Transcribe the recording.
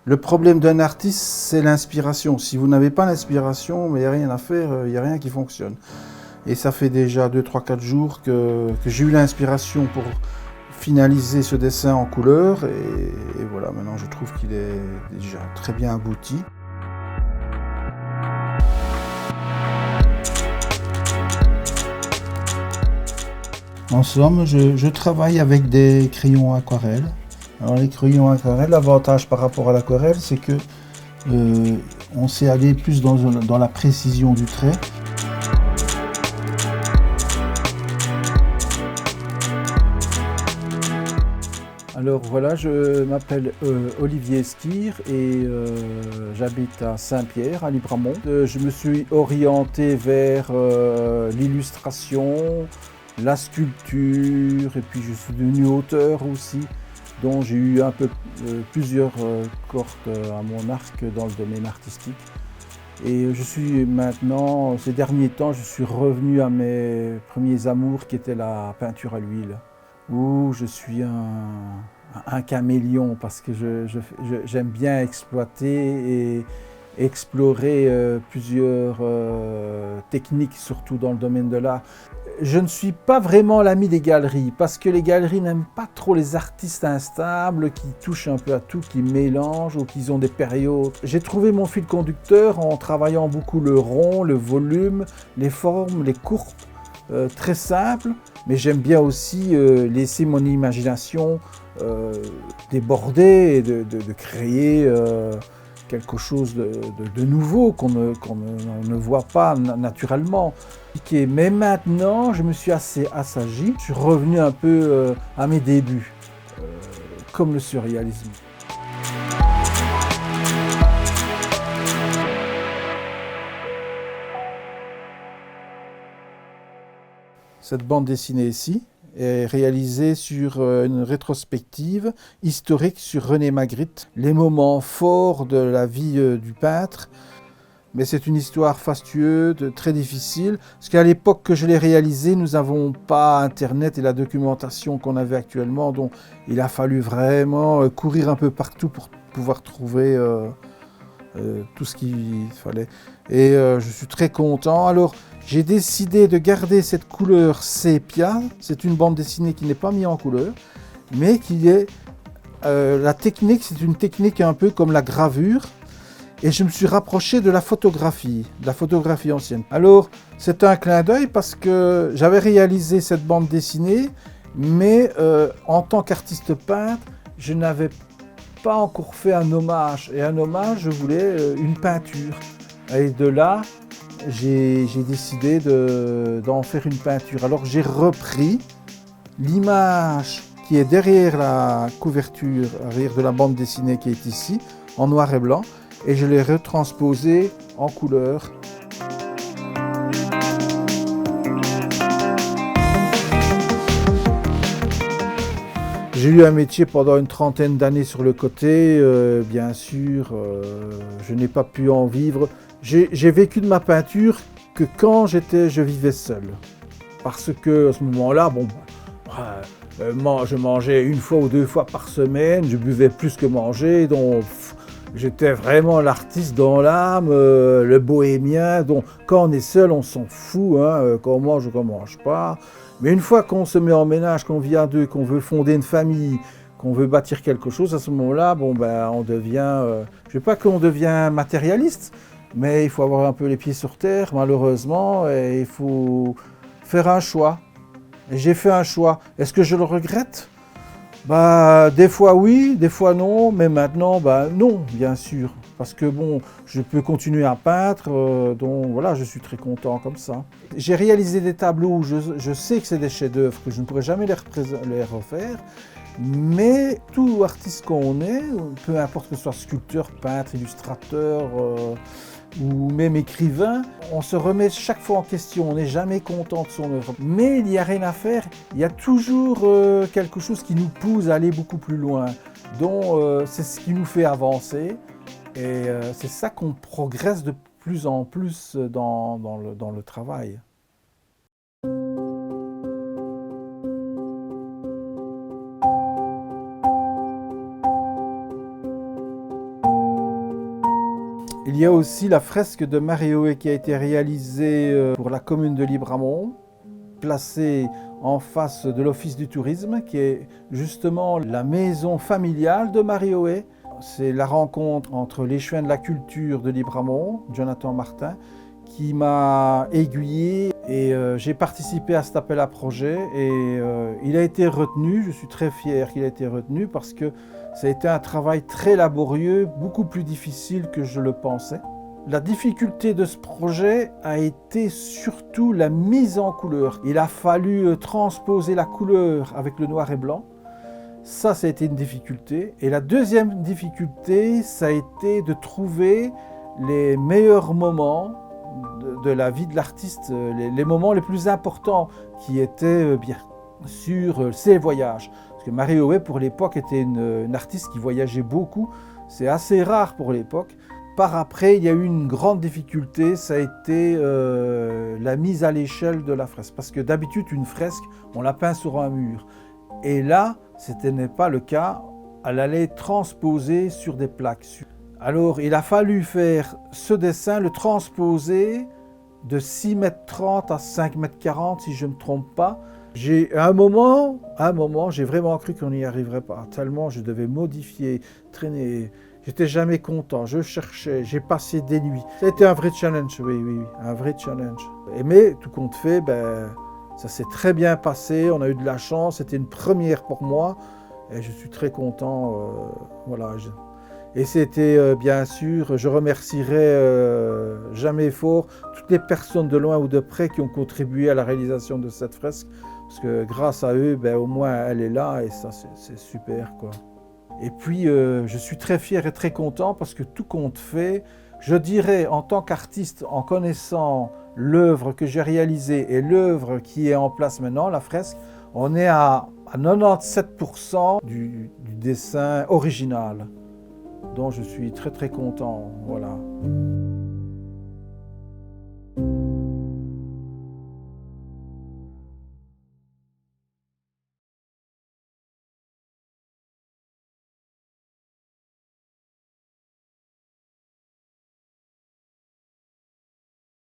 Le problème d'un artiste, c'est l'inspiration. Si vous n'avez pas l'inspiration, il n'y a rien à faire, il n'y a rien qui fonctionne. Et ça fait déjà 2, 3, 4 jours que j'ai eu l'inspiration pour finaliser ce dessin en couleur. Et voilà, maintenant je trouve qu'il est déjà très bien abouti. En somme, je travaille avec des crayons aquarelles. Alors les crayons aquarelles, l'avantage par rapport à l'aquarelle, c'est que on sait aller plus dans la précision du trait. Alors voilà, je m'appelle Olivier Skir et j'habite à Saint-Pierre, à Libramont. Je me suis orienté vers l'illustration, la sculpture et puis je suis devenu auteur aussi, dont j'ai eu un peu plusieurs cordes à mon arc dans le domaine artistique. Et je suis maintenant, ces derniers temps, je suis revenu à mes premiers amours qui étaient la peinture à l'huile, où je suis un caméléon parce que j'aime bien exploiter et explorer plusieurs techniques, surtout dans le domaine de l'art. Je ne suis pas vraiment l'ami des galeries parce que les galeries n'aiment pas trop les artistes instables qui touchent un peu à tout, qui mélangent ou qui ont des périodes. J'ai trouvé mon fil conducteur en travaillant beaucoup le rond, le volume, les formes, les courbes, très simples, mais j'aime bien aussi laisser mon imagination déborder et de créer quelque chose de nouveau qu'on ne voit pas naturellement. Mais maintenant, je me suis assez assagi, je suis revenu un peu à mes débuts, comme le surréalisme. Cette bande dessinée ici est réalisée sur une rétrospective historique sur René Magritte, les moments forts de la vie du peintre. Mais c'est une histoire fastueuse, très difficile, parce qu'à l'époque que je l'ai réalisée, nous n'avons pas Internet et la documentation qu'on avait actuellement, donc il a fallu vraiment courir un peu partout pour pouvoir trouver tout ce qu'il fallait. Et je suis très content. Alors, j'ai décidé de garder cette couleur sépia. C'est une bande dessinée qui n'est pas mise en couleur, mais qui est... la technique, c'est une technique un peu comme la gravure. Et je me suis rapproché de la photographie ancienne. Alors, c'est un clin d'œil parce que j'avais réalisé cette bande dessinée, mais en tant qu'artiste peintre, je n'avais pas encore fait un hommage. Et un hommage, je voulais une peinture. Et de là, j'ai décidé d'en faire une peinture. Alors j'ai repris l'image qui est derrière la couverture, derrière de la bande dessinée qui est ici, en noir et blanc, et je l'ai retransposée en couleur. J'ai eu un métier pendant une trentaine d'années sur le côté, bien sûr, je n'ai pas pu en vivre. J'ai vécu de ma peinture que quand je vivais seul. Parce que à ce moment-là, bon, je mangeais une fois ou deux fois par semaine, je buvais plus que manger, donc j'étais vraiment l'artiste dans l'âme, le bohémien. Donc quand on est seul, on s'en fout, hein, qu'on mange ou qu'on mange pas. Mais une fois qu'on se met en ménage, qu'on vit à deux, qu'on veut fonder une famille, qu'on veut bâtir quelque chose, à ce moment-là, bon ben on devient, je ne veux pas qu'on devient matérialiste, mais il faut avoir un peu les pieds sur terre, malheureusement, et il faut faire un choix. Et j'ai fait un choix. Est-ce que je le regrette? Bah, des fois oui, des fois non, mais maintenant, bah non, bien sûr. Parce que bon, je peux continuer à peindre, donc voilà, je suis très content comme ça. J'ai réalisé des tableaux où je sais que c'est des chefs-d'œuvre, que je ne pourrai jamais les refaire, mais tout artiste qu'on est, peu importe que ce soit sculpteur, peintre, illustrateur, ou même écrivain, on se remet chaque fois en question, on n'est jamais content de son œuvre. Mais il n'y a rien à faire, il y a toujours quelque chose qui nous pousse à aller beaucoup plus loin. Donc c'est ce qui nous fait avancer et c'est ça qu'on progresse de plus en plus dans le travail. Il y a aussi la fresque de Marihoé qui a été réalisée pour la commune de Libramont, placée en face de l'Office du tourisme, qui est justement la maison familiale de Marihoé. C'est la rencontre entre l'échevin de la culture de Libramont, Jonathan Martin, qui m'a aiguillé et j'ai participé à cet appel à projet et il a été retenu. Je suis très fier qu'il ait été retenu parce que ça a été un travail très laborieux, beaucoup plus difficile que je le pensais. La difficulté de ce projet a été surtout la mise en couleur. Il a fallu transposer la couleur avec le noir et blanc. Ça a été une difficulté. Et la deuxième difficulté, ça a été de trouver les meilleurs moments de la vie de l'artiste, les moments les plus importants qui étaient bien sûr ses voyages. Parce que Marihoé, pour l'époque, était une artiste qui voyageait beaucoup. C'est assez rare pour l'époque. Par après, il y a eu une grande difficulté, ça a été la mise à l'échelle de la fresque. Parce que d'habitude, une fresque, on la peint sur un mur. Et là, ce n'est pas le cas, elle allait transposer sur des plaques. Alors, il a fallu faire ce dessin, le transposer de 6,30 m à 5,40 m, si je ne me trompe pas. À un moment, j'ai vraiment cru qu'on n'y arriverait pas, tellement je devais modifier, traîner. J'étais jamais content, je cherchais, j'ai passé des nuits. Ça a été un vrai challenge, oui, un vrai challenge. Mais tout compte fait, ça s'est très bien passé, on a eu de la chance, c'était une première pour moi. Et je suis très content, voilà. Et c'était bien sûr, je remercierai jamais fort toutes les personnes de loin ou de près qui ont contribué à la réalisation de cette fresque. Parce que grâce à eux, au moins elle est là et ça c'est super, quoi. Et puis je suis très fier et très content parce que tout compte fait, je dirais en tant qu'artiste, en connaissant l'œuvre que j'ai réalisée et l'œuvre qui est en place maintenant, la fresque, on est à 97% du dessin original. Donc je suis très très content, voilà.